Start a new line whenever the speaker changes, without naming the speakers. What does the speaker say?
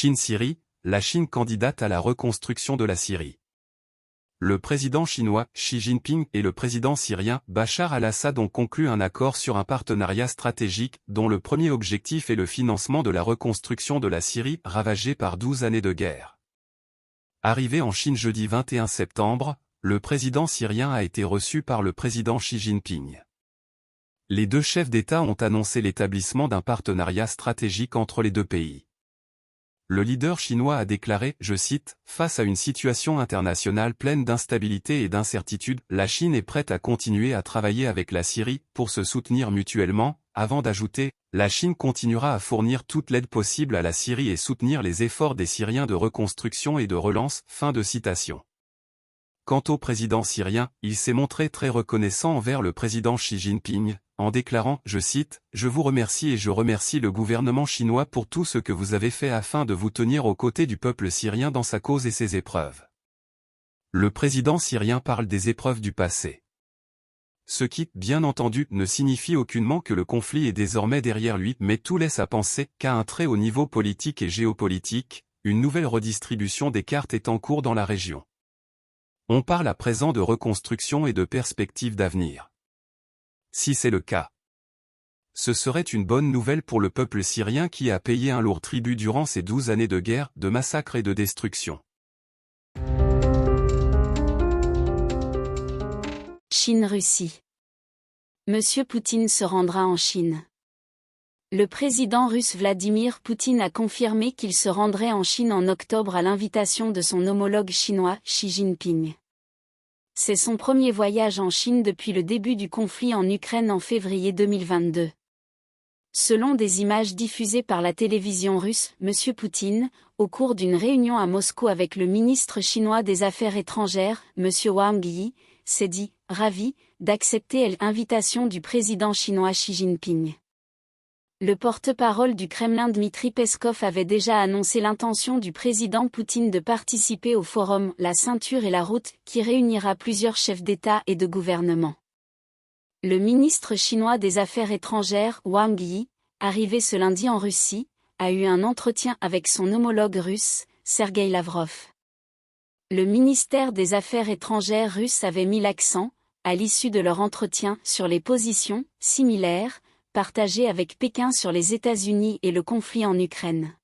Chine-Syrie, la Chine candidate à la reconstruction de la Syrie. Le président chinois, Xi Jinping, et le président syrien, Bachar al-Assad ont conclu un accord sur un partenariat stratégique, dont le premier objectif est le financement de la reconstruction de la Syrie, ravagée par 12 années de guerre. Arrivé en Chine jeudi 21 septembre, le président syrien a été reçu par le président Xi Jinping. Les deux chefs d'État ont annoncé l'établissement d'un partenariat stratégique entre les deux pays. Le leader chinois a déclaré, je cite, « Face à une situation internationale pleine d'instabilité et d'incertitude, la Chine est prête à continuer à travailler avec la Syrie pour se soutenir mutuellement », avant d'ajouter, « La Chine continuera à fournir toute l'aide possible à la Syrie et soutenir les efforts des Syriens de reconstruction et de relance ». Fin de citation. Quant au président syrien, il s'est montré très reconnaissant envers le président Xi Jinping, en déclarant, je cite, « Je vous remercie et je remercie le gouvernement chinois pour tout ce que vous avez fait afin de vous tenir aux côtés du peuple syrien dans sa cause et ses épreuves. » Le président syrien parle des épreuves du passé. Ce qui, bien entendu, ne signifie aucunement que le conflit est désormais derrière lui, mais tout laisse à penser qu'à un très haut niveau politique et géopolitique, une nouvelle redistribution des cartes est en cours dans la région. On parle à présent de reconstruction et de perspectives d'avenir. Si c'est le cas, ce serait une bonne nouvelle pour le peuple syrien qui a payé un lourd tribut durant ces 12 années de guerre, de massacres et de destruction.
Chine-Russie. Monsieur Poutine se rendra en Chine. Le président russe Vladimir Poutine a confirmé qu'il se rendrait en Chine en octobre à l'invitation de son homologue chinois, Xi Jinping. C'est son premier voyage en Chine depuis le début du conflit en Ukraine en février 2022. Selon des images diffusées par la télévision russe, Monsieur Poutine, au cours d'une réunion à Moscou avec le ministre chinois des Affaires étrangères, Monsieur Wang Yi, s'est dit « ravi » d'accepter l'invitation du président chinois Xi Jinping. Le porte-parole du Kremlin Dmitri Peskov avait déjà annoncé l'intention du président Poutine de participer au forum « La ceinture et la route » qui réunira plusieurs chefs d'État et de gouvernement. Le ministre chinois des Affaires étrangères, Wang Yi, arrivé ce lundi en Russie, a eu un entretien avec son homologue russe, Sergueï Lavrov. Le ministère des Affaires étrangères russe avait mis l'accent, à l'issue de leur entretien, sur les positions, similaires, partagées avec Pékin sur les États-Unis et le conflit en Ukraine.